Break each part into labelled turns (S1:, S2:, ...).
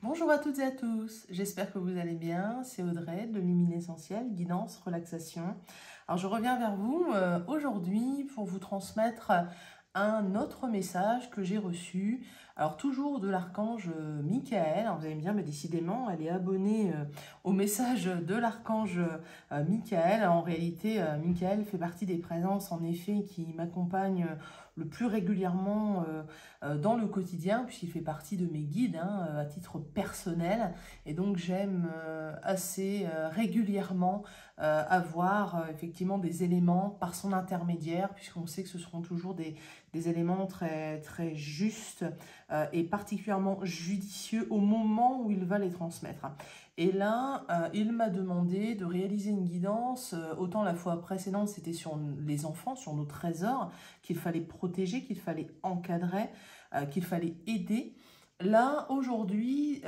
S1: Bonjour à toutes et à tous, j'espère que vous allez bien, c'est Audrey de Lumine Essentielle, guidance, relaxation. Alors je reviens vers vous aujourd'hui pour vous transmettre un autre message que j'ai reçu, alors toujours de l'archange Michael. Alors vous allez me dire, mais décidément, elle est abonnée au message de l'archange Michael. En réalité, Michael fait partie des présences en effet qui m'accompagnent le plus régulièrement dans le quotidien, puisqu'il fait partie de mes guides à titre personnel. Et donc j'aime assez régulièrement avoir effectivement des éléments par son intermédiaire, puisqu'on sait que ce seront toujours des éléments très, très justes et particulièrement judicieux au moment où il va les transmettre. Et là, il m'a demandé de réaliser une guidance, autant la fois précédente c'était sur les enfants, sur nos trésors, qu'il fallait protéger, qu'il fallait encadrer, qu'il fallait aider. Là, aujourd'hui,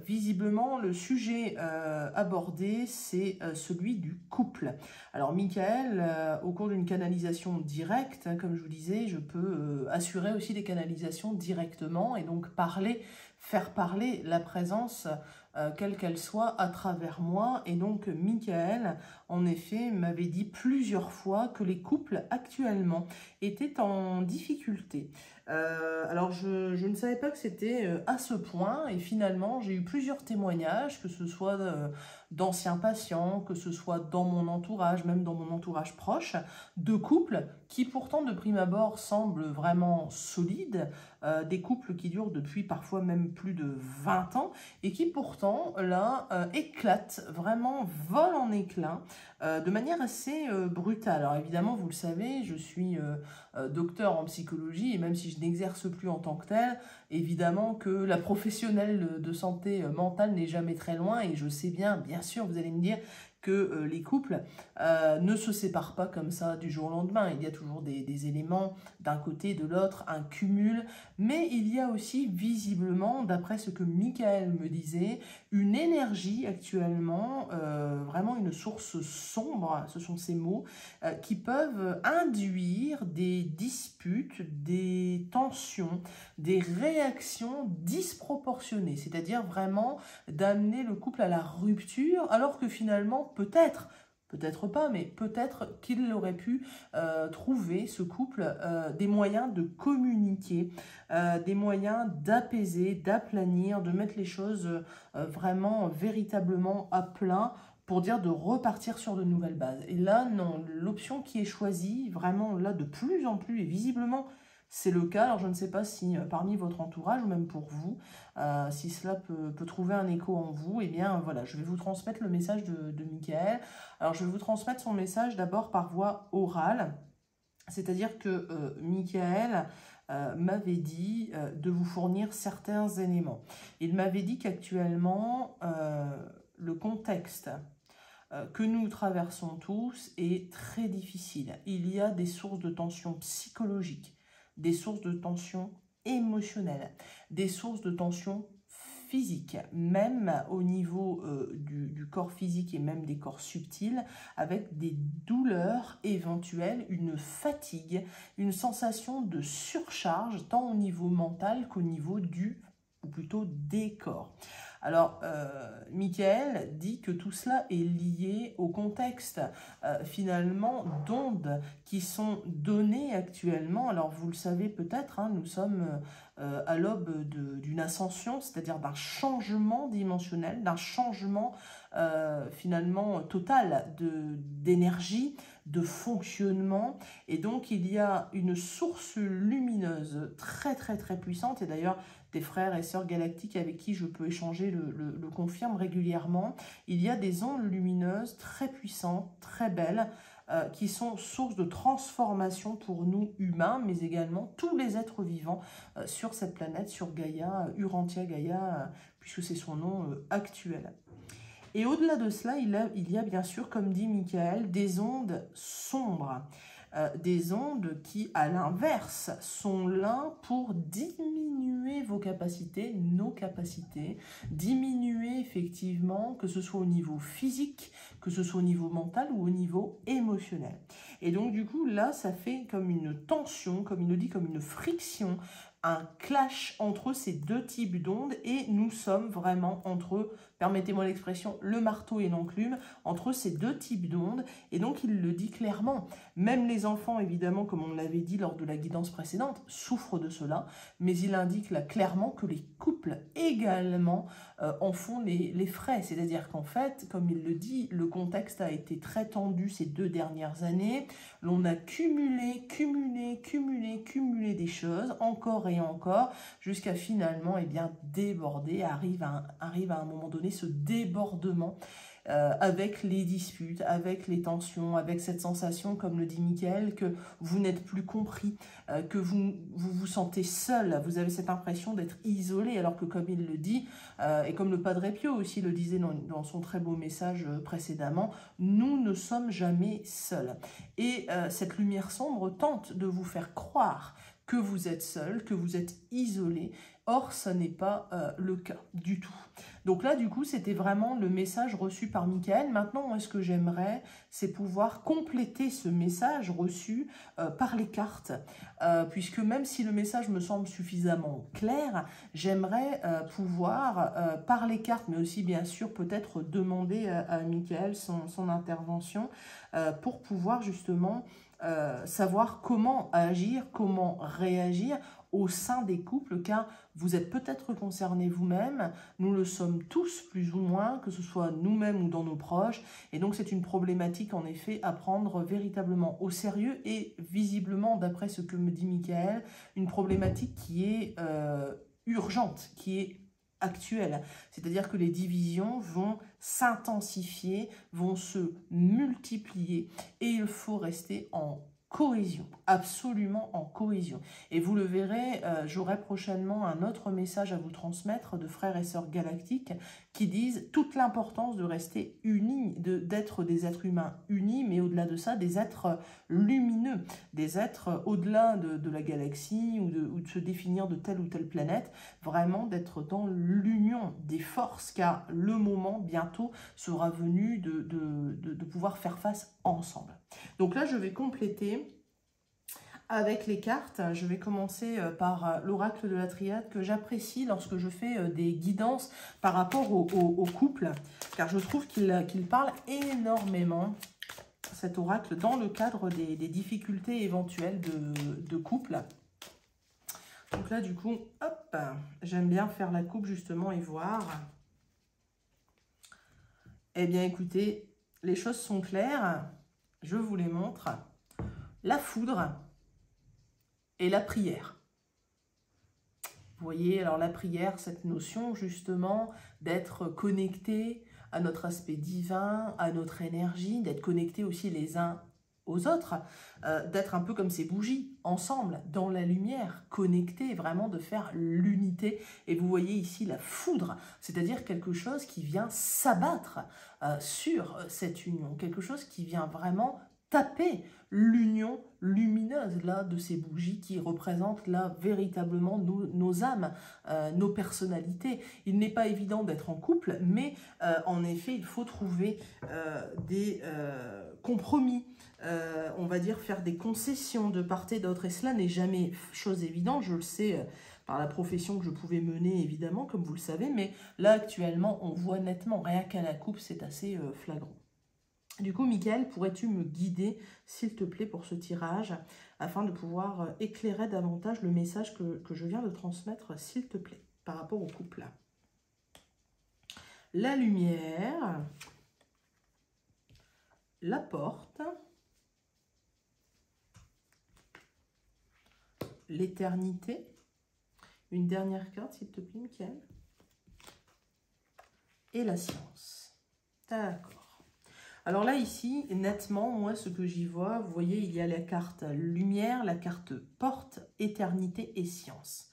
S1: visiblement, le sujet abordé, c'est celui du couple. Alors, Michael, au cours d'une canalisation directe, hein, comme je vous disais, je peux assurer aussi des canalisations directement et donc faire parler la présence, quelle qu'elle soit, à travers moi. Et donc, Michael, en effet, m'avait dit plusieurs fois que les couples actuellement étaient en difficulté. Alors je ne savais pas que c'était à ce point, et finalement j'ai eu plusieurs témoignages, que ce soit d'anciens patients, que ce soit dans mon entourage, même dans mon entourage proche, de couples qui pourtant de prime abord semblent vraiment solides, des couples qui durent depuis parfois même plus de 20 ans, et qui pourtant là éclatent, vraiment volent en éclats, de manière assez brutale. Alors évidemment, vous le savez, je suis docteur en psychologie, et même si je n'exerce plus en tant que tel, évidemment que la professionnelle de santé mentale n'est jamais très loin, et je sais bien sûr, vous allez me dire que les couples ne se séparent pas comme ça du jour au lendemain. Il y a toujours des éléments d'un côté et de l'autre, un cumul, mais il y a aussi visiblement, d'après ce que Michael me disait, une énergie actuellement, vraiment une source sombre, ce sont ces mots, qui peuvent induire des disputes, des tensions, des réactions disproportionnées, c'est-à-dire vraiment d'amener le couple à la rupture, alors que finalement, peut-être pas, mais peut-être qu'il aurait pu trouver, ce couple, des moyens de communiquer, des moyens d'apaiser, d'aplanir, de mettre les choses vraiment, véritablement à plat, pour dire de repartir sur de nouvelles bases. Et là, non, l'option qui est choisie, vraiment là, de plus en plus, et visiblement, c'est le cas. Alors, je ne sais pas si parmi votre entourage, ou même pour vous, si cela peut trouver un écho en vous, eh bien, voilà, je vais vous transmettre le message de Michael. Alors, je vais vous transmettre son message d'abord par voie orale, c'est-à-dire que Michael m'avait dit de vous fournir certains éléments. Il m'avait dit qu'actuellement, le contexte que nous traversons tous est très difficile. Il y a des sources de tension psychologique, des sources de tension émotionnelle, des sources de tension physique, même au niveau du corps physique et même des corps subtils, avec des douleurs éventuelles, une fatigue, une sensation de surcharge, tant au niveau mental qu'au niveau ou plutôt des corps. Alors, Michael dit que tout cela est lié au contexte, finalement, d'ondes qui sont données actuellement. Alors, vous le savez peut-être, hein, nous sommes à l'aube d'une ascension, c'est-à-dire d'un changement dimensionnel, d'un changement finalement total d'énergie, de fonctionnement. Et donc, il y a une source lumineuse très, très, très puissante, et d'ailleurs, des frères et sœurs galactiques avec qui je peux échanger le confirment régulièrement. Il y a des ondes lumineuses très puissantes, très belles, qui sont source de transformation pour nous humains, mais également tous les êtres vivants sur cette planète, sur Gaïa, Urantia Gaïa, puisque c'est son nom actuel. Et au-delà de cela, il y a bien sûr, comme dit Michael, des ondes sombres, des ondes qui, à l'inverse, sont là pour diminuer vos capacités, nos capacités, diminuer effectivement, que ce soit au niveau physique, que ce soit au niveau mental ou au niveau émotionnel. Et donc du coup, là, ça fait comme une tension, comme il le dit, comme une friction, un clash entre ces deux types d'ondes et nous sommes vraiment entre, permettez-moi l'expression, le marteau et l'enclume, entre ces deux types d'ondes. Et donc il le dit clairement. Même les enfants, évidemment, comme on l'avait dit lors de la guidance précédente, souffrent de cela, mais il indique là clairement que les couples également en font les frais. C'est-à-dire qu'en fait, comme il le dit, le contexte a été très tendu ces 2 dernières années. L'on a cumulé des choses, encore et encore, jusqu'à finalement déborder, arrive à un moment donné ce débordement avec les disputes, avec les tensions, avec cette sensation, comme le dit Michael, que vous n'êtes plus compris, que vous sentez seul, vous avez cette impression d'être isolé, alors que comme il le dit, et comme le Padre Pio aussi le disait dans son très beau message précédemment, nous ne sommes jamais seuls. Et cette lumière sombre tente de vous faire croire que vous êtes seul, que vous êtes isolé. Or, ce n'est pas le cas du tout. Donc là, du coup, c'était vraiment le message reçu par Michael. Maintenant, moi, ce que j'aimerais, c'est pouvoir compléter ce message reçu par les cartes. Puisque même si le message me semble suffisamment clair, j'aimerais pouvoir, par les cartes, mais aussi bien sûr peut-être demander à Michael son intervention pour pouvoir justement savoir comment agir, comment réagir au sein des couples, car vous êtes peut-être concernés vous-même, nous le sommes tous plus ou moins, que ce soit nous-mêmes ou dans nos proches, et donc c'est une problématique en effet à prendre véritablement au sérieux et visiblement, d'après ce que me dit Michael, une problématique qui est urgente, qui est actuelle. C'est-à-dire que les divisions vont s'intensifier, vont se multiplier, et il faut rester en cohésion, absolument en cohésion. Et vous le verrez, j'aurai prochainement un autre message à vous transmettre de frères et sœurs galactiques qui disent toute l'importance de rester unis, d'être des êtres humains unis, mais au-delà de ça, des êtres lumineux, des êtres au-delà de la galaxie ou de se définir de telle ou telle planète, vraiment d'être dans l'union des forces, car le moment bientôt sera venu de pouvoir faire face ensemble. Donc là, je vais compléter avec les cartes. Je vais commencer par l'oracle de la triade que j'apprécie lorsque je fais des guidances par rapport au couple, car je trouve qu'il parle énormément, cet oracle, dans le cadre des difficultés éventuelles de couple. Donc là, du coup, hop, j'aime bien faire la coupe justement et voir. Eh bien, écoutez, les choses sont claires. Je vous les montre. La foudre et la prière. Vous voyez, alors la prière, cette notion justement d'être connecté à notre aspect divin, à notre énergie, d'être connecté aussi les uns aux autres, d'être un peu comme ces bougies, ensemble, dans la lumière, connectés, vraiment de faire l'unité. Et vous voyez ici la foudre, c'est-à-dire quelque chose qui vient s'abattre sur cette union, quelque chose qui vient vraiment taper l'union lumineuse là de ces bougies qui représentent là véritablement nos âmes, nos personnalités. Il n'est pas évident d'être en couple, mais en effet, il faut trouver des compromis, on va dire faire des concessions de part et d'autre, et cela n'est jamais chose évidente, je le sais par la profession que je pouvais mener évidemment, comme vous le savez, mais là actuellement on voit nettement, rien qu'à la coupe, c'est assez flagrant. Du coup, Michael, pourrais-tu me guider, s'il te plaît, pour ce tirage, afin de pouvoir éclairer davantage le message que je viens de transmettre, s'il te plaît, par rapport au couple. La lumière, la porte, l'éternité, une dernière carte, s'il te plaît, Michael, et la science. D'accord. Alors là, ici, nettement, moi, ce que j'y vois, vous voyez, il y a la carte lumière, la carte porte, éternité et science.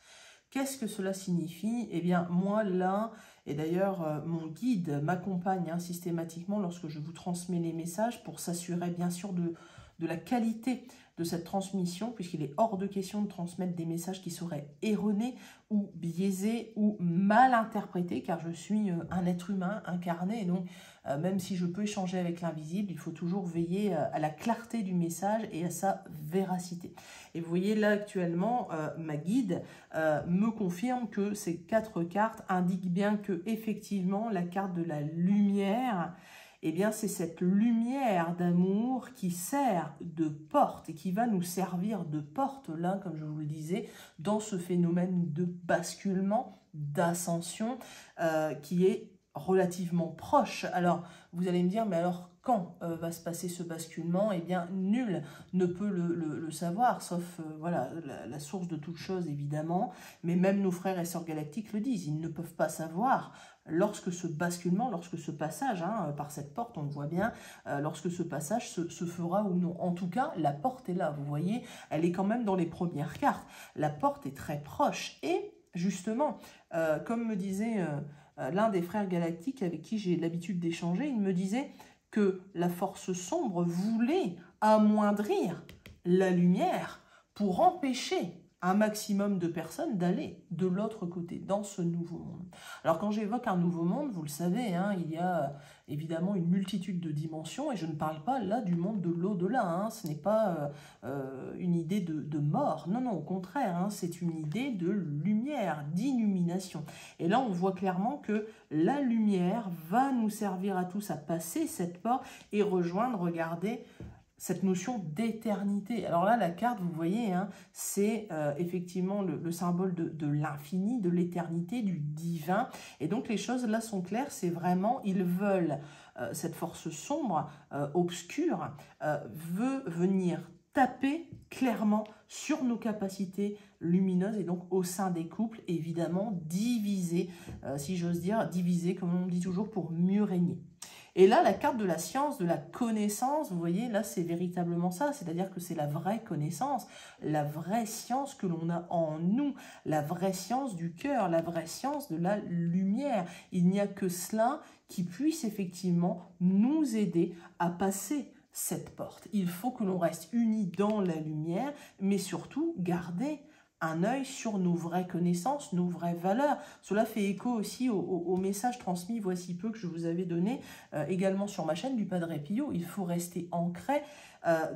S1: Qu'est-ce que cela signifie? Eh bien, moi, là, et d'ailleurs, mon guide m'accompagne systématiquement lorsque je vous transmets les messages pour s'assurer, bien sûr, de la qualité de cette transmission, puisqu'il est hors de question de transmettre des messages qui seraient erronés ou biaisés ou mal interprétés, car je suis un être humain incarné, et donc même si je peux échanger avec l'invisible, il faut toujours veiller à la clarté du message et à sa véracité. Et vous voyez là actuellement, ma guide me confirme que ces 4 cartes indiquent bien que effectivement la carte de la lumière, eh bien c'est cette lumière d'amour qui sert de porte et qui va nous servir de porte là, comme je vous le disais, dans ce phénomène de basculement, d'ascension qui est relativement proche. Alors, vous allez me dire, mais alors quand va se passer ce basculement? Eh bien, nul ne peut le savoir, sauf voilà, la source de toute chose, évidemment. Mais même nos frères et sœurs galactiques le disent, ils ne peuvent pas savoir lorsque ce basculement, lorsque ce passage par cette porte, on le voit bien, lorsque ce passage se fera ou non. En tout cas, la porte est là, vous voyez, elle est quand même dans les premières cartes. La porte est très proche et justement, comme me disait l'un des frères galactiques avec qui j'ai l'habitude d'échanger, il me disait que la force sombre voulait amoindrir la lumière pour empêcher un maximum de personnes d'aller de l'autre côté, dans ce nouveau monde. Alors quand j'évoque un nouveau monde, vous le savez, il y a évidemment une multitude de dimensions, et je ne parle pas là du monde de l'au-delà, ce n'est pas une idée de mort, non, non, au contraire, c'est une idée de lumière, d'illumination. Et là, on voit clairement que la lumière va nous servir à tous à passer cette porte et rejoindre, regardez, cette notion d'éternité. Alors là, la carte, vous voyez, c'est effectivement le symbole de l'infini, de l'éternité, du divin. Et donc les choses là sont claires, c'est vraiment, ils veulent, cette force sombre, obscure, veut venir taper clairement sur nos capacités lumineuses et donc au sein des couples, évidemment, diviser, si j'ose dire, diviser, comme on dit toujours, pour mieux régner. Et là, la carte de la science, de la connaissance, vous voyez, là, c'est véritablement ça. C'est-à-dire que c'est la vraie connaissance, la vraie science que l'on a en nous, la vraie science du cœur, la vraie science de la lumière. Il n'y a que cela qui puisse effectivement nous aider à passer cette porte. Il faut que l'on reste unis dans la lumière, mais surtout garder un œil sur nos vraies connaissances, nos vraies valeurs. Cela fait écho aussi au message transmis voici peu que je vous avais donné également sur ma chaîne du Padre Pio. Il faut rester ancré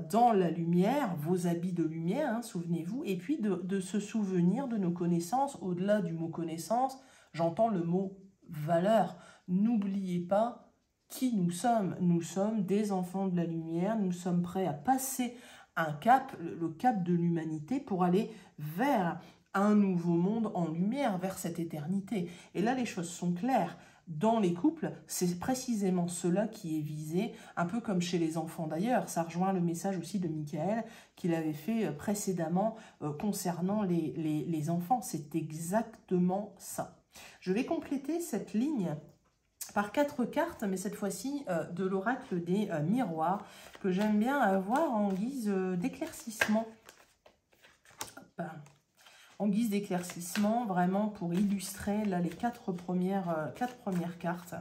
S1: dans la lumière, vos habits de lumière, souvenez-vous, et puis de se souvenir de nos connaissances. Au-delà du mot connaissance, j'entends le mot valeur. N'oubliez pas qui nous sommes. Nous sommes des enfants de la lumière, nous sommes prêts à passer un cap, le cap de l'humanité, pour aller vers un nouveau monde en lumière, vers cette éternité. Et là, les choses sont claires. Dans les couples, c'est précisément cela qui est visé, un peu comme chez les enfants d'ailleurs. Ça rejoint le message aussi de Michael qu'il avait fait précédemment concernant les enfants. C'est exactement ça. Je vais compléter cette ligne par 4 cartes, mais cette fois-ci de l'oracle des miroirs, que j'aime bien avoir en guise d'éclaircissement. En guise d'éclaircissement, vraiment pour illustrer là les 4 premières cartes.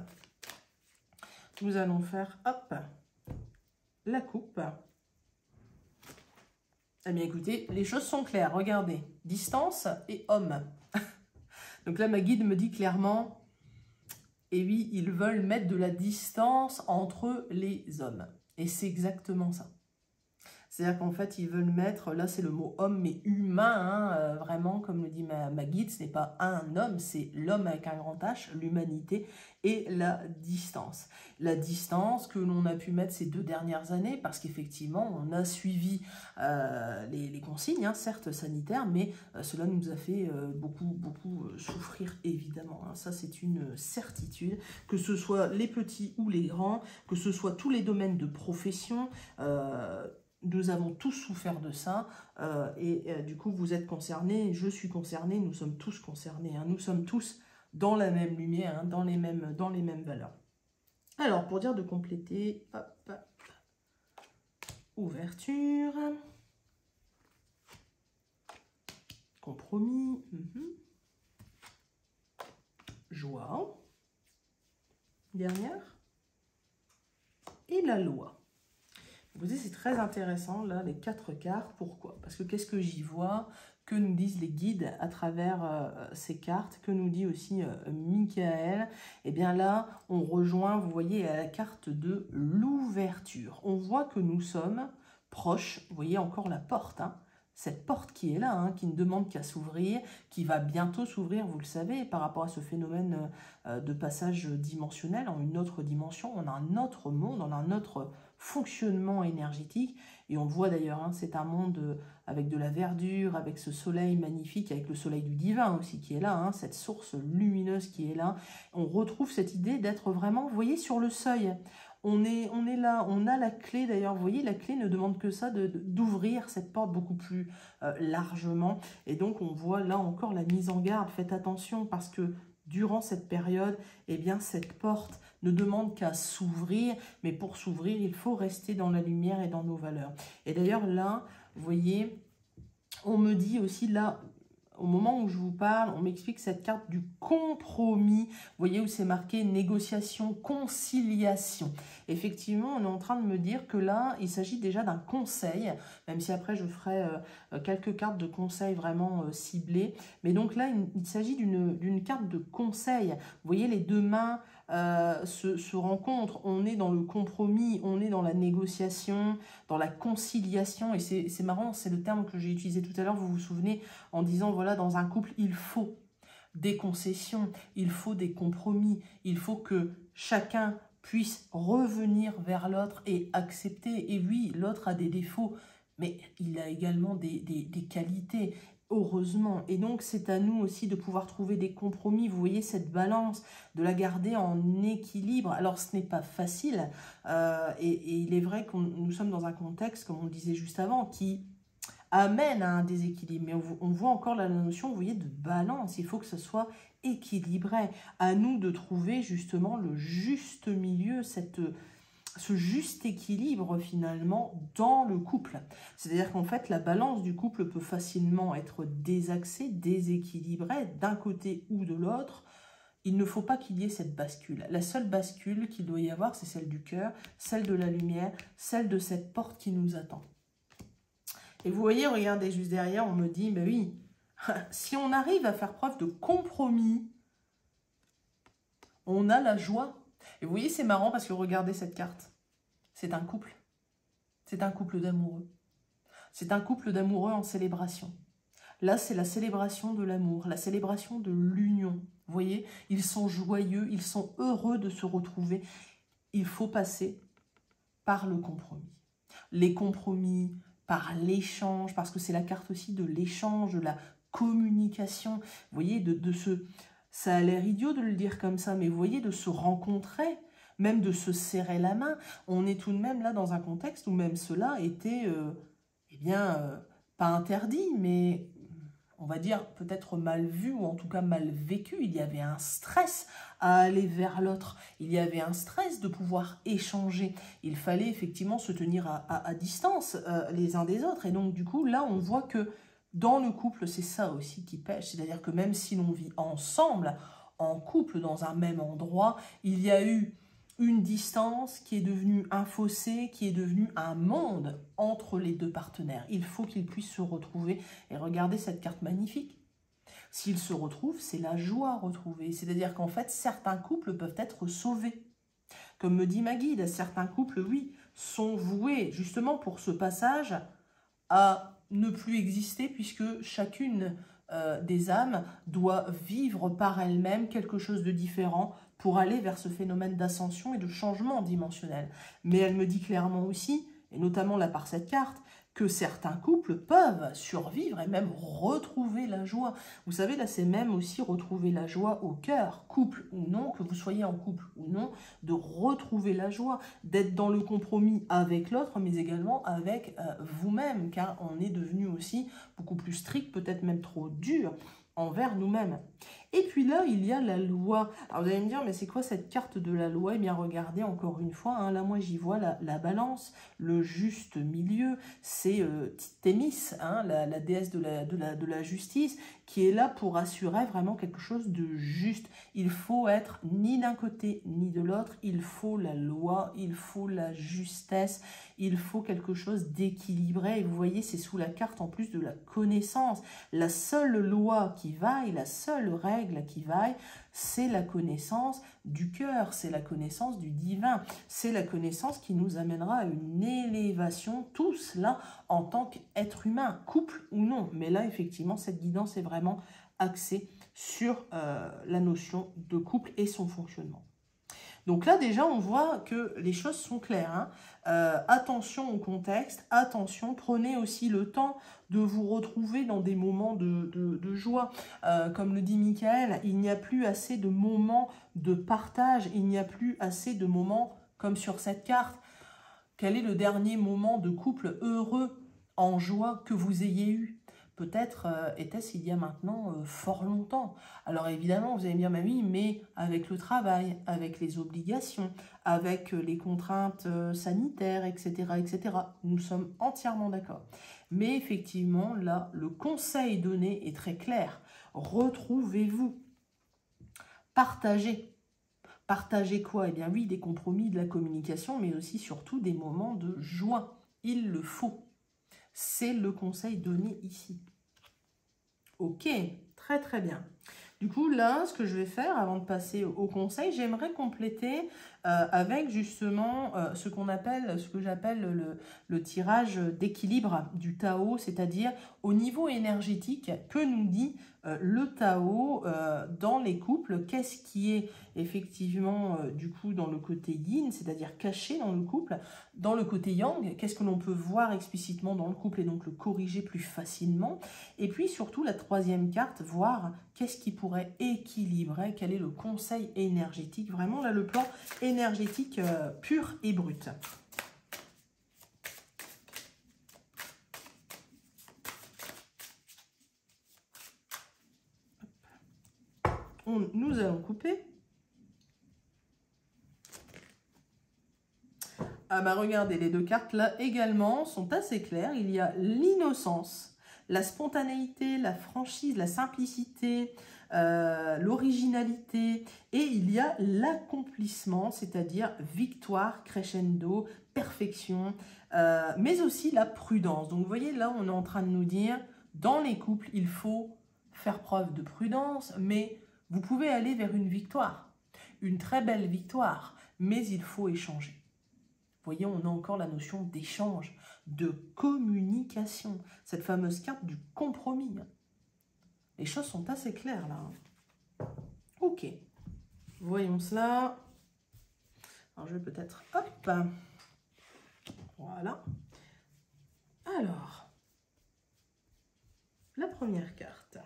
S1: Nous allons faire, hop, la coupe. Eh bien écoutez, les choses sont claires, regardez, distance et homme. Donc là, ma guide me dit clairement... Et oui, ils veulent mettre de la distance entre les hommes. Et c'est exactement ça. C'est-à-dire qu'en fait, ils veulent mettre, là c'est le mot homme, mais humain, vraiment, comme le dit ma guide, ce n'est pas un homme, c'est l'homme avec un grand H, l'humanité, et la distance. La distance que l'on a pu mettre ces 2 dernières années, parce qu'effectivement, on a suivi les consignes, certes sanitaires, mais cela nous a fait beaucoup souffrir, évidemment. Ça, c'est une certitude, que ce soit les petits ou les grands, que ce soit tous les domaines de profession, nous avons tous souffert de ça et du coup vous êtes concernés, je suis concernée, nous sommes tous concernés, nous sommes tous dans la même lumière, dans les mêmes valeurs. Alors pour dire de compléter, hop, ouverture, compromis, joie, dernière, et la loi. Vous voyez, c'est très intéressant, là, les 4 cartes. Pourquoi? Parce que qu'est-ce que j'y vois? Que nous disent les guides à travers ces cartes? Que nous dit aussi Michael? Eh bien là, on rejoint, vous voyez, à la carte de l'ouverture. On voit que nous sommes proches, vous voyez encore la porte, hein, cette porte qui est là, hein, qui ne demande qu'à s'ouvrir, qui va bientôt s'ouvrir, vous le savez, par rapport à ce phénomène de passage dimensionnel en une autre dimension. On a un autre monde, on a un autre fonctionnement énergétique, et on le voit d'ailleurs, hein, c'est un monde avec de la verdure, avec ce soleil magnifique, avec le soleil du divin aussi qui est là, hein, cette source lumineuse qui est là. On retrouve cette idée d'être vraiment, vous voyez, sur le seuil. On est là, on a la clé d'ailleurs, vous voyez, la clé ne demande que ça, d'ouvrir cette porte beaucoup plus largement. Et donc on voit là encore la mise en garde, faites attention parce que durant cette période, eh bien cette porte ne demande qu'à s'ouvrir, mais pour s'ouvrir, il faut rester dans la lumière et dans nos valeurs. Et d'ailleurs là, vous voyez, on me dit aussi là, au moment où je vous parle, on m'explique cette carte du compromis. Vous voyez où c'est marqué négociation, conciliation. Effectivement, on est en train de me dire que là, il s'agit déjà d'un conseil, même si après je ferai quelques cartes de conseil vraiment ciblées. Mais donc là, il s'agit d'une carte de conseil. Vous voyez, les deux mains se rencontrent. On est dans le compromis, on est dans la négociation, dans la conciliation. Et c'est marrant, c'est le terme que j'ai utilisé tout à l'heure, vous vous souvenez, en disant, voilà, dans un couple, il faut des concessions, il faut des compromis, il faut que chacun puisse revenir vers l'autre et accepter. Et oui, l'autre a des défauts, mais il a également des qualités, heureusement. Et donc, c'est à nous aussi de pouvoir trouver des compromis. Vous voyez cette balance, de la garder en équilibre. Alors, ce n'est pas facile. Et il est vrai que nous sommes dans un contexte, comme on le disait juste avant, qui amène à un déséquilibre. Mais on voit encore la notion, vous voyez, de balance. Il faut que ce soit équilibré. À nous de trouver justement le juste milieu, ce juste équilibre finalement dans le couple. C'est-à-dire qu'en fait, la balance du couple peut facilement être désaxée, déséquilibrée d'un côté ou de l'autre. Il ne faut pas qu'il y ait cette bascule. La seule bascule qu'il doit y avoir, c'est celle du cœur, celle de la lumière, celle de cette porte qui nous attend. Et vous voyez, regardez juste derrière, on me dit, mais oui, si on arrive à faire preuve de compromis, on a la joie. Et vous voyez, c'est marrant parce que regardez cette carte. C'est un couple. C'est un couple d'amoureux. C'est un couple d'amoureux en célébration. Là, c'est la célébration de l'amour, la célébration de l'union. Vous voyez, ils sont joyeux, ils sont heureux de se retrouver. Il faut passer par le compromis. Les compromis, par l'échange, parce que c'est la carte aussi de l'échange, de la communication. Vous voyez, ça a l'air idiot de le dire comme ça, mais vous voyez, de se rencontrer, même de se serrer la main. On est tout de même là dans un contexte où même cela était, eh bien, pas interdit, mais on va dire peut-être mal vu ou en tout cas mal vécu. Il y avait un stress à aller vers l'autre. Il y avait un stress de pouvoir échanger. Il fallait effectivement se tenir à distance les uns des autres. Et donc du coup, là, on voit que dans le couple, c'est ça aussi qui pêche. C'est-à-dire que même si l'on vit ensemble, en couple, dans un même endroit, il y a eu une distance qui est devenue un fossé, qui est devenu un monde entre les deux partenaires. Il faut qu'ils puissent se retrouver. Et regardez cette carte magnifique. S'ils se retrouvent, c'est la joie retrouvée. C'est-à-dire qu'en fait, certains couples peuvent être sauvés. Comme me dit ma guide, certains couples, oui, sont voués justement pour ce passage à ne plus exister puisque chacune des âmes doit vivre par elle-même quelque chose de différent pour aller vers ce phénomène d'ascension et de changement dimensionnel. Mais elle me dit clairement aussi, et notamment là par cette carte, que certains couples peuvent survivre et même retrouver la joie. Vous savez, là, c'est même aussi retrouver la joie au cœur, couple ou non, que vous soyez en couple ou non, de retrouver la joie, d'être dans le compromis avec l'autre, mais également avec vous-même, car on est devenu aussi beaucoup plus strict, peut-être même trop dur envers nous-mêmes. Et puis là, il y a la loi. Alors vous allez me dire, mais c'est quoi cette carte de la loi? Eh bien, regardez encore une fois, hein, là moi j'y vois la balance, le juste milieu. C'est Thémis, hein, la déesse de la justice, qui est là pour assurer vraiment quelque chose de juste. Il faut être ni d'un côté ni de l'autre, il faut la loi, il faut la justesse, il faut quelque chose d'équilibré. Et vous voyez, c'est sous la carte en plus de la connaissance. La seule loi qui vaille, la seule règle qui vaille, c'est la connaissance du cœur, c'est la connaissance du divin, c'est la connaissance qui nous amènera à une élévation, tout cela en tant qu'être humain, couple ou non. Mais là, effectivement, cette guidance est vraiment axée sur la notion de couple et son fonctionnement. Donc là, déjà, on voit que les choses sont claires, hein. Attention au contexte, attention, prenez aussi le temps de vous retrouver dans des moments de joie. Comme le dit Michael, il n'y a plus assez de moments de partage, il n'y a plus assez de moments comme sur cette carte. Quel est le dernier moment de couple heureux, en joie, que vous ayez eu? Peut-être était-ce il y a maintenant fort longtemps. Alors évidemment, vous allez me dire, oui, mais avec le travail, avec les obligations, avec les contraintes sanitaires, etc., etc. Nous sommes entièrement d'accord. Mais effectivement, là, le conseil donné est très clair. Retrouvez-vous. Partagez. Partagez quoi? Eh bien oui, des compromis, de la communication, mais aussi surtout des moments de joie. Il le faut. C'est le conseil donné ici. Ok, très très bien. Du coup, là, ce que je vais faire avant de passer au conseil, j'aimerais compléter avec justement ce que j'appelle le tirage d'équilibre du Tao, c'est-à-dire au niveau énergétique, que nous dit le Tao dans les couples, qu'est-ce qui est effectivement du coup dans le côté yin, c'est-à-dire caché dans le couple, dans le côté yang, qu'est-ce que l'on peut voir explicitement dans le couple et donc le corriger plus facilement, et puis surtout la troisième carte, voir qu'est-ce qui pourrait équilibrer, quel est le conseil énergétique, vraiment là le plan énergétique pur et brut. Nous allons couper. Ah bah regardez, les deux cartes là également sont assez claires. Il y a l'innocence, la spontanéité, la franchise, la simplicité, l'originalité, et il y a l'accomplissement, c'est-à-dire victoire, crescendo, perfection, mais aussi la prudence. Donc vous voyez, là on est en train de nous dire, dans les couples, il faut faire preuve de prudence, mais vous pouvez aller vers une victoire, une très belle victoire, mais il faut échanger. Vous voyez, on a encore la notion d'échange, de communication, cette fameuse carte du compromis. Les choses sont assez claires là. Ok, voyons cela. Alors je vais peut-être, hop, voilà. Alors, la première carte.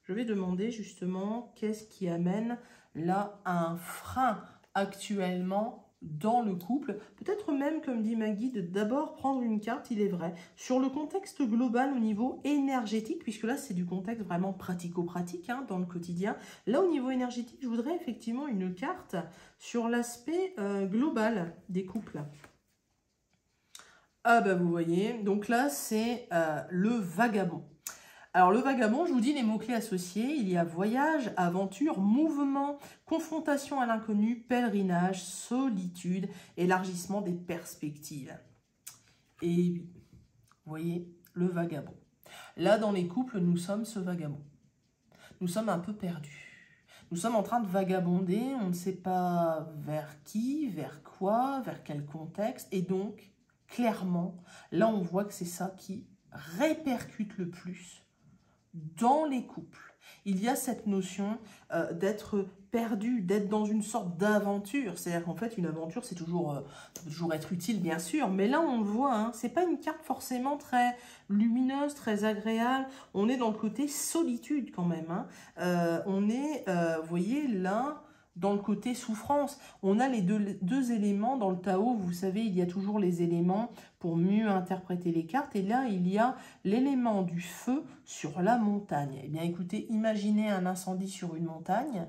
S1: Je vais demander justement qu'est-ce qui amène là un frein actuellement dans le couple. Peut-être même, comme dit ma guide, d'abord prendre une carte, il est vrai, sur le contexte global au niveau énergétique, puisque là c'est du contexte vraiment pratico-pratique hein, dans le quotidien. Là au niveau énergétique, je voudrais effectivement une carte sur l'aspect global des couples. Ah bah vous voyez, donc là c'est le vagabond. Alors le vagabond, je vous dis les mots-clés associés, il y a voyage, aventure, mouvement, confrontation à l'inconnu, pèlerinage, solitude, élargissement des perspectives. Et vous voyez, le vagabond. Là dans les couples, nous sommes ce vagabond. Nous sommes un peu perdus. Nous sommes en train de vagabonder, on ne sait pas vers qui, vers quoi, vers quel contexte. Et donc, clairement, là on voit que c'est ça qui répercute le plus dans les couples. Il y a cette notion d'être perdu, d'être dans une sorte d'aventure. C'est-à-dire qu'en fait, une aventure, c'est toujours, ça peut toujours être utile, bien sûr. Mais là, on le voit, hein, c'est pas une carte forcément très lumineuse, très agréable. On est dans le côté solitude quand même. Hein. On est, vous voyez, là, dans le côté souffrance. On a les deux éléments dans le Tao. Vous savez, il y a toujours les éléments pour mieux interpréter les cartes. Et là, il y a l'élément du feu sur la montagne. Eh bien, écoutez, imaginez un incendie sur une montagne.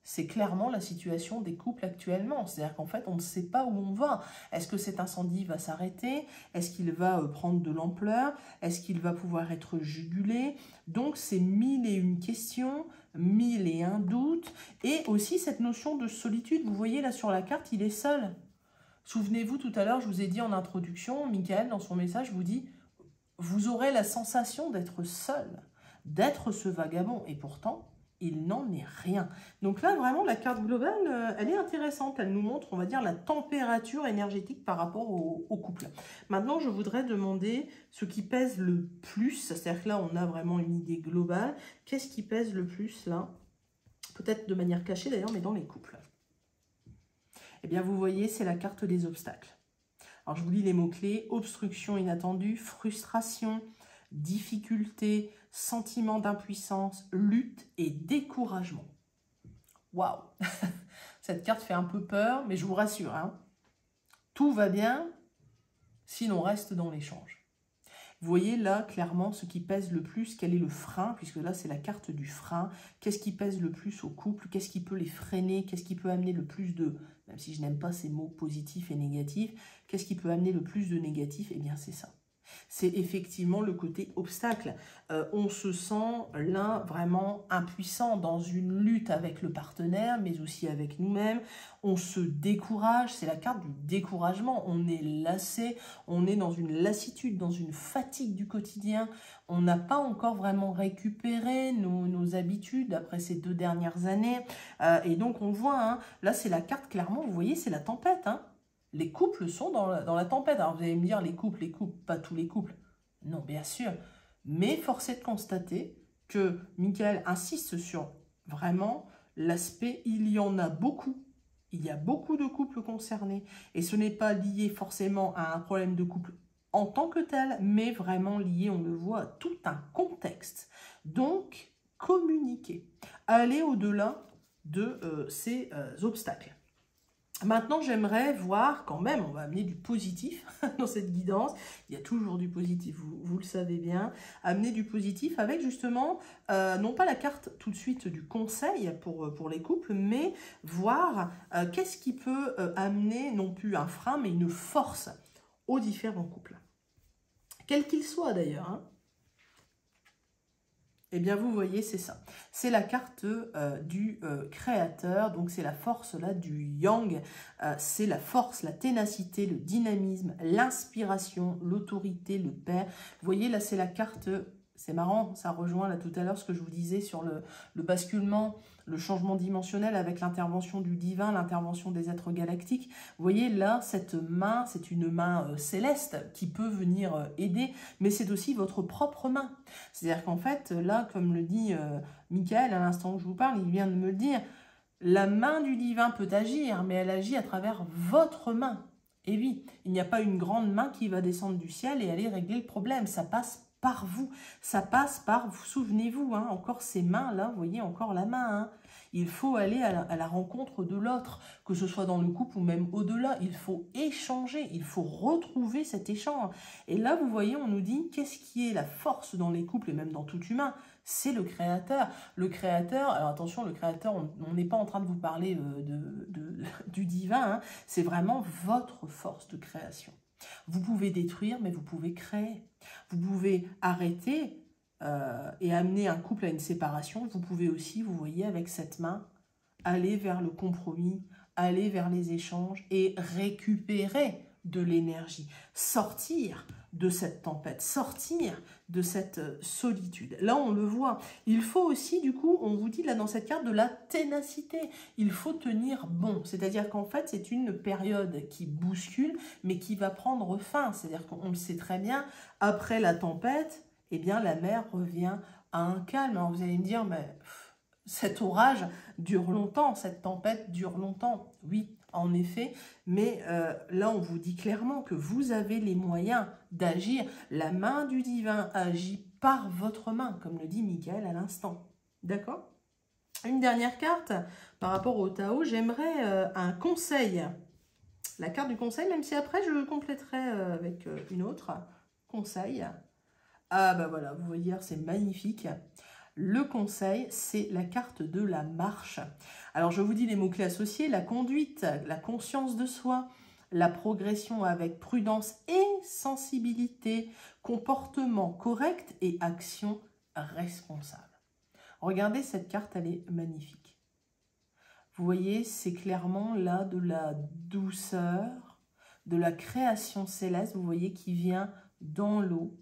S1: C'est clairement la situation des couples actuellement. C'est-à-dire qu'en fait, on ne sait pas où on va. Est-ce que cet incendie va s'arrêter? Est-ce qu'il va prendre de l'ampleur? Est-ce qu'il va pouvoir être jugulé? Donc, c'est 1001 questions, 1001 doutes. Et aussi cette notion de solitude. Vous voyez là sur la carte, il est seul. Souvenez-vous, tout à l'heure, je vous ai dit en introduction, Michael, dans son message, vous dit « Vous aurez la sensation d'être seul, d'être ce vagabond. » Et pourtant, il n'en est rien. Donc là, vraiment, la carte globale, elle est intéressante. Elle nous montre, on va dire, la température énergétique par rapport au couple. Maintenant, je voudrais demander ce qui pèse le plus. C'est-à-dire que là, on a vraiment une idée globale. Qu'est-ce qui pèse le plus, là? Peut-être de manière cachée, d'ailleurs, mais dans les couples. Eh bien, vous voyez, c'est la carte des obstacles. Alors, je vous lis les mots-clés. Obstruction inattendue, frustration, difficulté, sentiment d'impuissance, lutte et découragement. Waouh! Cette carte fait un peu peur, mais je vous rassure, hein, tout va bien si l'on reste dans l'échange. Vous voyez là, clairement, ce qui pèse le plus, quel est le frein, puisque là, c'est la carte du frein. Qu'est-ce qui pèse le plus au couple? Qu'est-ce qui peut les freiner? Qu'est-ce qui peut amener le plus de, même si je n'aime pas ces mots positifs et négatifs, qu'est-ce qui peut amener le plus de négatifs? Eh bien, c'est ça. C'est effectivement le côté obstacle. On se sent l'un vraiment impuissant dans une lutte avec le partenaire, mais aussi avec nous-mêmes. On se décourage, c'est la carte du découragement. On est lassé, on est dans une lassitude, dans une fatigue du quotidien. On n'a pas encore vraiment récupéré nos habitudes après ces 2 dernières années. Et donc, on le voit, hein, là, c'est la carte, clairement, vous voyez, c'est la tempête, hein. Les couples sont dans la tempête. Alors vous allez me dire, les couples, pas tous les couples. Non, bien sûr. Mais force est de constater que Michael insiste sur vraiment l'aspect, il y en a beaucoup. Il y a beaucoup de couples concernés. Et ce n'est pas lié forcément à un problème de couple en tant que tel, mais vraiment lié, on le voit, à tout un contexte. Donc, communiquer. Aller au-delà de ces obstacles. Maintenant, j'aimerais voir quand même, on va amener du positif dans cette guidance. Il y a toujours du positif, vous le savez bien. Amener du positif avec justement, non pas la carte tout de suite du conseil pour les couples, mais voir qu'est-ce qui peut amener, non plus un frein, mais une force aux différents couples. Quel qu'il soit d'ailleurs, hein. Eh bien, vous voyez, c'est ça. C'est la carte du créateur, donc c'est la force là du yang, c'est la force, la ténacité, le dynamisme, l'inspiration, l'autorité, le père. Vous voyez, là, c'est la carte, c'est marrant, ça rejoint là tout à l'heure ce que je vous disais sur le basculement, le changement dimensionnel avec l'intervention du divin, l'intervention des êtres galactiques. Vous voyez, là, cette main, c'est une main céleste qui peut venir aider, mais c'est aussi votre propre main. C'est-à-dire qu'en fait, là, comme le dit Michael à l'instant où je vous parle, il vient de me le dire, la main du divin peut agir, mais elle agit à travers votre main. Et oui, il n'y a pas une grande main qui va descendre du ciel et aller régler le problème, ça passe par vous, ça passe par, vous souvenez-vous, hein, encore ces mains-là, vous voyez encore la main, hein. Il faut aller à la rencontre de l'autre, que ce soit dans le couple ou même au-delà. Il faut échanger, il faut retrouver cet échange. Et là, vous voyez, on nous dit, qu'est-ce qui est la force dans les couples et même dans tout humain? C'est le créateur. Le créateur, alors attention, le créateur, on n'est pas en train de vous parler du divin, hein, c'est vraiment votre force de création. Vous pouvez détruire, mais vous pouvez créer. Vous pouvez arrêter et amener un couple à une séparation. Vous pouvez aussi, vous voyez, avec cette main, aller vers le compromis, aller vers les échanges et récupérer de l'énergie, sortir de cette tempête, sortir de cette solitude. Là, on le voit. Il faut aussi, du coup, on vous dit là dans cette carte, de la ténacité. Il faut tenir bon. C'est-à-dire qu'en fait, c'est une période qui bouscule, mais qui va prendre fin. C'est-à-dire qu'on le sait très bien, après la tempête, eh bien, la mer revient à un calme. Alors, vous allez me dire, mais cet orage dure longtemps, cette tempête dure longtemps. Oui, en effet, mais là, on vous dit clairement que vous avez les moyens d'agir. La main du divin agit par votre main, comme le dit Michael à l'instant. D'accord ? Une dernière carte par rapport au Tao, j'aimerais un conseil. La carte du conseil, même si après je compléterai avec une autre. Conseil. Ah bah voilà, vous voyez, c'est magnifique. Le conseil, c'est la carte de la marche. Alors je vous dis les mots-clés associés, la conduite, la conscience de soi, la progression avec prudence et sensibilité, comportement correct et action responsable. Regardez cette carte, elle est magnifique. Vous voyez, c'est clairement là de la douceur, de la création céleste, vous voyez, qui vient dans l'eau,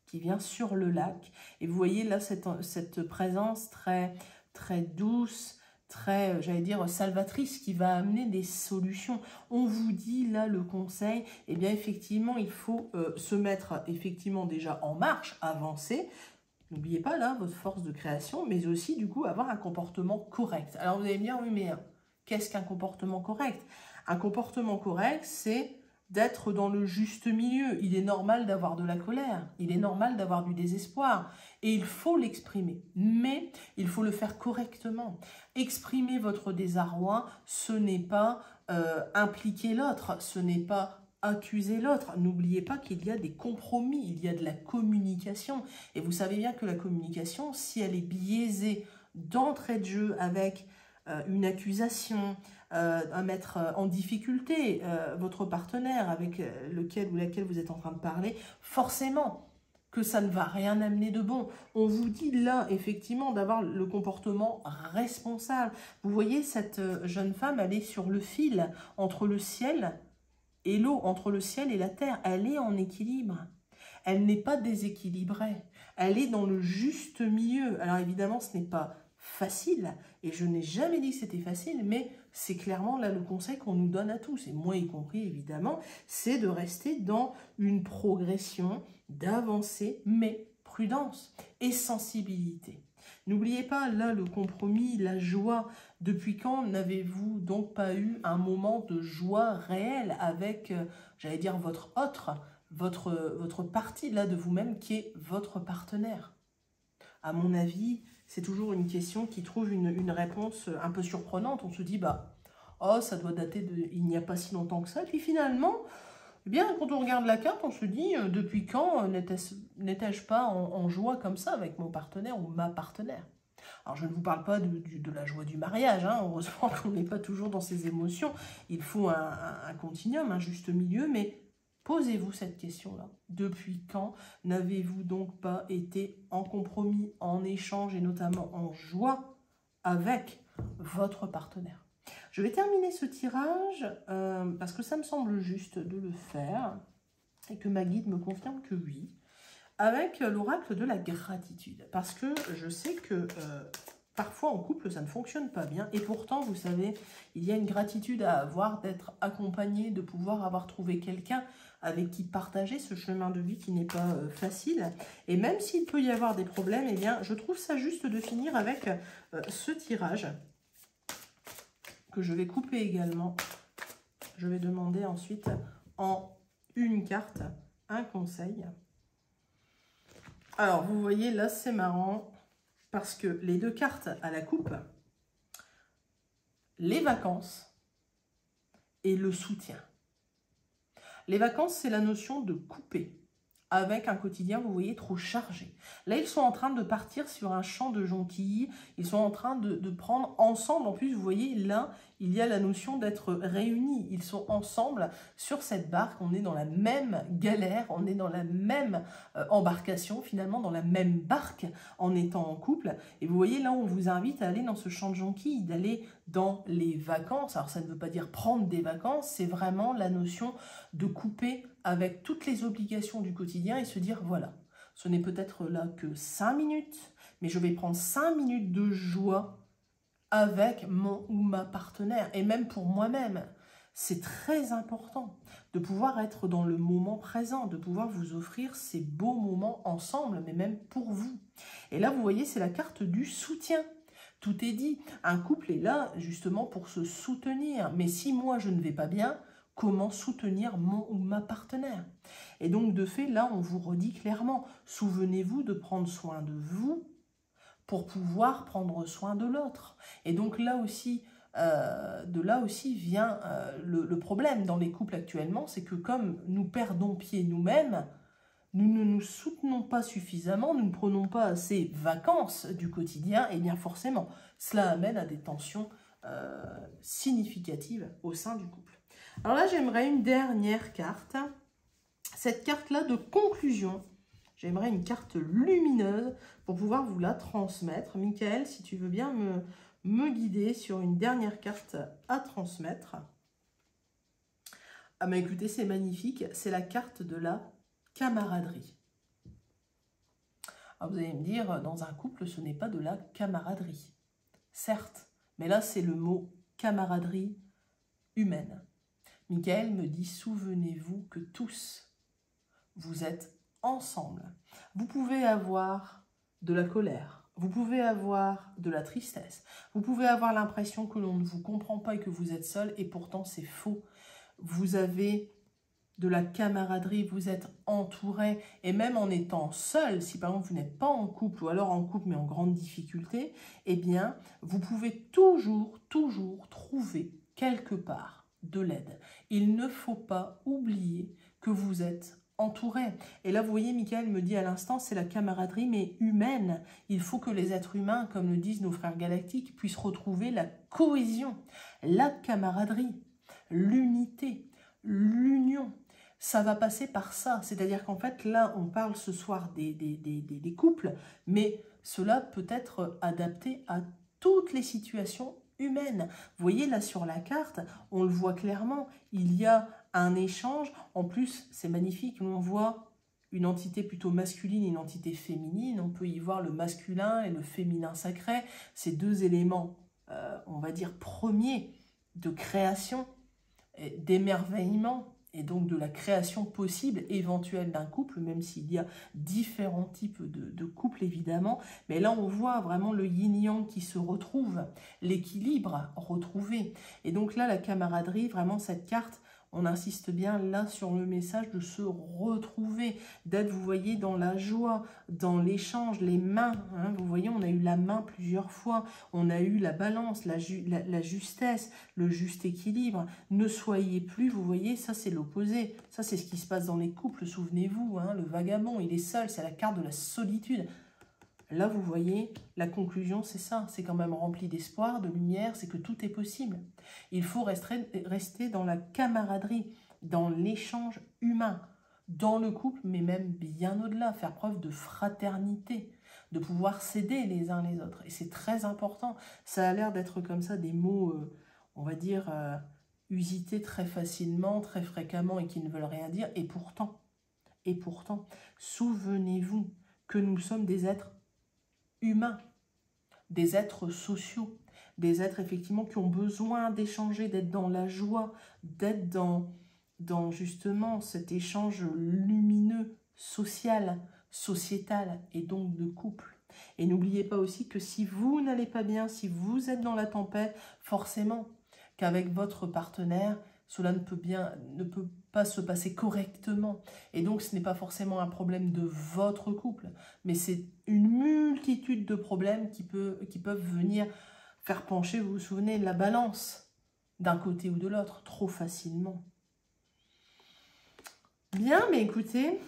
S1: qui vient sur le lac. Et vous voyez là cette présence très, très douce, très, j'allais dire, salvatrice, qui va amener des solutions. On vous dit là le conseil, eh bien effectivement, il faut se mettre effectivement déjà en marche, avancer. N'oubliez pas là votre force de création, mais aussi du coup avoir un comportement correct. Alors vous allez me dire, oui mais qu'est-ce qu'un comportement correct? Un comportement correct, c'est d'être dans le juste milieu. Il est normal d'avoir de la colère, il est normal d'avoir du désespoir, et il faut l'exprimer, mais il faut le faire correctement. Exprimer votre désarroi, ce n'est pas impliquer l'autre, ce n'est pas accuser l'autre. N'oubliez pas qu'il y a des compromis, il y a de la communication, et vous savez bien que la communication, si elle est biaisée d'entrée de jeu avec une accusation, à mettre en difficulté votre partenaire avec lequel ou laquelle vous êtes en train de parler, forcément que ça ne va rien amener de bon. On vous dit là, effectivement, d'avoir le comportement responsable. Vous voyez, cette jeune femme, elle est sur le fil entre le ciel et l'eau, entre le ciel et la terre. Elle est en équilibre. Elle n'est pas déséquilibrée. Elle est dans le juste milieu. Alors évidemment, ce n'est pas facile, et je n'ai jamais dit que c'était facile, mais c'est clairement là le conseil qu'on nous donne à tous, et moi y compris évidemment, c'est de rester dans une progression, d'avancer, mais prudence et sensibilité. N'oubliez pas, là, le compromis, la joie. Depuis quand n'avez-vous donc pas eu un moment de joie réelle avec, j'allais dire, votre partie là de vous-même qui est votre partenaire? À mon avis, c'est toujours une question qui trouve une réponse un peu surprenante. On se dit, bah, oh, ça doit dater de il n'y a pas si longtemps que ça. Et puis finalement, eh bien, quand on regarde la carte, on se dit, depuis quand n'étais-je pas en joie comme ça avec mon partenaire ou ma partenaire? Alors, je ne vous parle pas de la joie du mariage, hein. Heureusement qu'on n'est pas toujours dans ces émotions. Il faut un continuum, un juste milieu, mais posez-vous cette question-là. Depuis quand n'avez-vous donc pas été en compromis, en échange et notamment en joie avec votre partenaire? Je vais terminer ce tirage parce que ça me semble juste de le faire et que ma guide me confirme que oui, avec l'oracle de la gratitude. Parce que je sais que parfois en couple ça ne fonctionne pas bien, et pourtant vous savez, il y a une gratitude à avoir d'être accompagné, de pouvoir avoir trouvé quelqu'un avec qui partager ce chemin de vie qui n'est pas facile. Et même s'il peut y avoir des problèmes, eh bien je trouve ça juste de finir avec ce tirage que je vais couper également. Je vais demander ensuite en une carte un conseil. Alors, vous voyez, là, c'est marrant, parce que les deux cartes à la coupe, les vacances et le soutien. Les vacances, c'est la notion de couper avec un quotidien, vous voyez, trop chargé. Là, ils sont en train de partir sur un champ de jonquilles, ils sont en train de prendre ensemble, en plus, vous voyez, là, il y a la notion d'être réunis. Ils sont ensemble sur cette barque, on est dans la même galère, on est dans la même embarcation, finalement, dans la même barque en étant en couple. Et vous voyez, là, on vous invite à aller dans ce champ de jonquilles, d'aller dans les vacances. Alors, ça ne veut pas dire prendre des vacances, c'est vraiment la notion de couper avec toutes les obligations du quotidien et se dire, voilà, ce n'est peut-être là que 5 minutes, mais je vais prendre 5 minutes de joie avec mon ou ma partenaire, et même pour moi-même. C'est très important de pouvoir être dans le moment présent, de pouvoir vous offrir ces beaux moments ensemble, mais même pour vous. Et là, vous voyez, c'est la carte du soutien. Tout est dit. Un couple est là justement pour se soutenir. Mais si moi, je ne vais pas bien, comment soutenir mon ou ma partenaire? Et donc, de fait, là, on vous redit clairement, souvenez-vous de prendre soin de vous, pour pouvoir prendre soin de l'autre. Et donc là aussi, de là aussi vient le problème dans les couples actuellement, c'est que comme nous perdons pied nous-mêmes, nous ne nous soutenons pas suffisamment, nous ne prenons pas assez vacances du quotidien, et bien forcément, cela amène à des tensions significatives au sein du couple. Alors là, j'aimerais une dernière carte, cette carte-là de conclusion. J'aimerais une carte lumineuse pour pouvoir vous la transmettre. Michael, si tu veux bien me guider sur une dernière carte à transmettre. Ah mais écoutez, c'est magnifique, c'est la carte de la camaraderie. Alors vous allez me dire, dans un couple, ce n'est pas de la camaraderie. Certes, mais là, c'est le mot camaraderie humaine. Michael me dit, souvenez-vous que tous, vous êtes ensemble. Vous pouvez avoir de la colère, vous pouvez avoir de la tristesse, vous pouvez avoir l'impression que l'on ne vous comprend pas et que vous êtes seul, et pourtant c'est faux. Vous avez de la camaraderie, vous êtes entouré, et même en étant seul, si par exemple vous n'êtes pas en couple, ou alors en couple mais en grande difficulté, eh bien vous pouvez toujours trouver quelque part de l'aide. Il ne faut pas oublier que vous êtes entouré. Et là, vous voyez, Michael me dit à l'instant, c'est la camaraderie, mais humaine. Il faut que les êtres humains, comme le disent nos frères galactiques, puissent retrouver la cohésion, la camaraderie, l'unité, l'union. Ça va passer par ça. C'est-à-dire qu'en fait, là, on parle ce soir des couples, mais cela peut être adapté à toutes les situations humaines. Vous voyez, là, sur la carte, on le voit clairement, il y a un échange. En plus, c'est magnifique, on voit une entité plutôt masculine et une entité féminine. On peut y voir le masculin et le féminin sacré. Ces deux éléments, on va dire, premiers de création, d'émerveillement, et donc de la création possible, éventuelle d'un couple, même s'il y a différents types de couples, évidemment. Mais là, on voit vraiment le yin-yang qui se retrouve, l'équilibre retrouvé. Et donc là, la camaraderie, vraiment cette carte, on insiste bien là sur le message de se retrouver, d'être, vous voyez, dans la joie, dans l'échange, les mains. Hein, vous voyez, on a eu la main plusieurs fois, on a eu la balance, la justesse, le juste équilibre. Ne soyez plus, vous voyez, ça c'est l'opposé. Ça c'est ce qui se passe dans les couples, souvenez-vous. Hein, le vagabond, il est seul, c'est la carte de la solitude. Là, vous voyez, la conclusion, c'est ça. C'est quand même rempli d'espoir, de lumière, c'est que tout est possible. Il faut rester dans la camaraderie, dans l'échange humain, dans le couple, mais même bien au-delà, faire preuve de fraternité, de pouvoir s'aider les uns les autres. Et c'est très important. Ça a l'air d'être comme ça des mots, on va dire, usités très facilement, très fréquemment et qui ne veulent rien dire. Et pourtant, souvenez-vous que nous sommes des êtres humains, des êtres sociaux, des êtres effectivement qui ont besoin d'échanger, d'être dans la joie, d'être dans justement cet échange lumineux, social, sociétal et donc de couple. Et n'oubliez pas aussi que si vous n'allez pas bien, si vous êtes dans la tempête, forcément qu'avec votre partenaire, cela ne peut pas se passer correctement. Et donc, ce n'est pas forcément un problème de votre couple, mais c'est une multitude de problèmes qui peuvent venir faire pencher, vous vous souvenez, la balance d'un côté ou de l'autre, trop facilement. Bien, mais écoutez,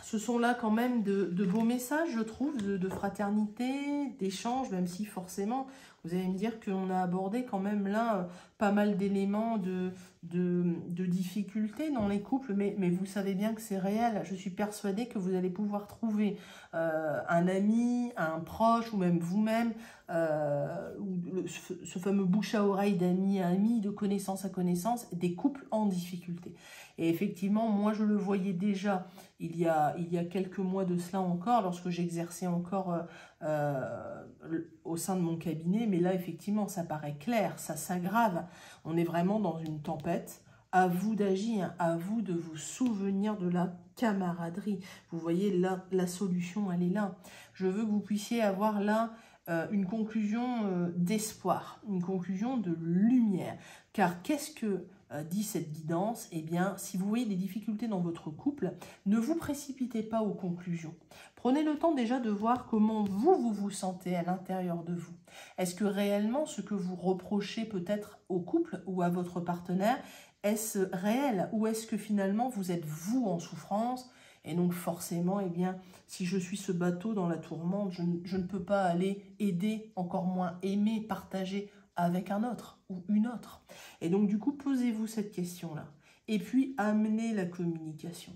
S1: ce sont là quand même de beaux messages, je trouve, de fraternité, d'échange, même si forcément, vous allez me dire qu'on a abordé quand même là pas mal d'éléments de difficultés dans les couples, mais vous savez bien que c'est réel. Je suis persuadée que vous allez pouvoir trouver un ami, un proche, ou même vous-même, ce fameux bouche à oreille d'ami à ami, de connaissance à connaissance, des couples en difficulté. Et effectivement, moi je le voyais déjà il y a quelques mois de cela encore, lorsque j'exerçais encore au sein de mon cabinet, mais là effectivement ça paraît clair, ça s'aggrave, on est vraiment dans une tempête. À vous d'agir, à vous de vous souvenir de la camaraderie. Vous voyez, là, la solution, elle est là. Je veux que vous puissiez avoir là une conclusion d'espoir, une conclusion de lumière. Car qu'est-ce que dit cette guidance, eh bien, si vous voyez des difficultés dans votre couple, ne vous précipitez pas aux conclusions. Prenez le temps déjà de voir comment vous vous sentez à l'intérieur de vous. Est-ce que réellement ce que vous reprochez peut-être au couple ou à votre partenaire, est-ce réel ou est-ce que finalement vous êtes vous en souffrance? Et donc forcément, eh bien, si je suis ce bateau dans la tourmente, je ne peux pas aller aider, encore moins aimer, partager avec un autre ou une autre. Et donc du coup, posez-vous cette question-là. Et puis, amenez la communication.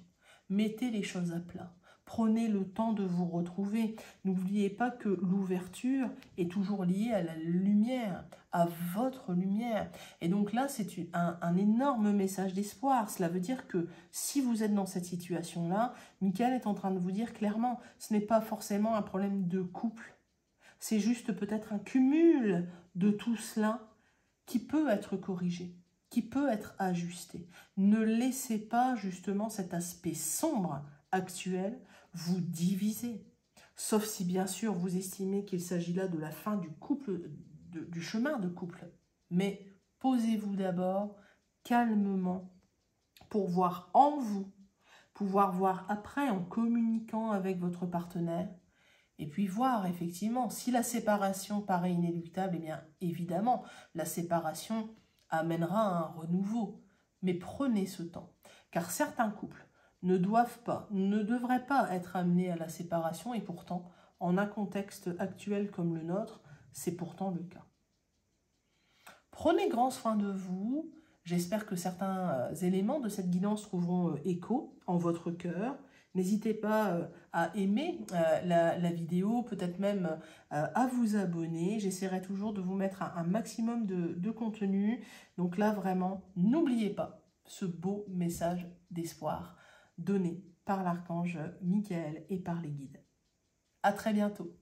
S1: Mettez les choses à plat. Prenez le temps de vous retrouver. N'oubliez pas que l'ouverture est toujours liée à la lumière, à votre lumière. Et donc là, c'est un énorme message d'espoir. Cela veut dire que si vous êtes dans cette situation-là, Michael est en train de vous dire clairement, ce n'est pas forcément un problème de couple. C'est juste peut-être un cumul de tout cela qui peut être corrigé, qui peut être ajusté. Ne laissez pas justement cet aspect sombre actuel vous diviser. Sauf si bien sûr vous estimez qu'il s'agit là de la fin du couple, du chemin de couple. Mais posez-vous d'abord calmement pour voir en vous, pouvoir voir après en communiquant avec votre partenaire. Et puis voir effectivement, si la séparation paraît inéluctable, eh bien évidemment, la séparation amènera un renouveau. Mais prenez ce temps, car certains couples ne devraient pas être amenés à la séparation, et pourtant, en un contexte actuel comme le nôtre, c'est pourtant le cas. Prenez grand soin de vous. J'espère que certains éléments de cette guidance trouveront écho en votre cœur. N'hésitez pas à aimer la vidéo, peut-être même à vous abonner. J'essaierai toujours de vous mettre un maximum de contenu. Donc là, vraiment, n'oubliez pas ce beau message d'espoir donné par l'archange Michael et par les guides. À très bientôt.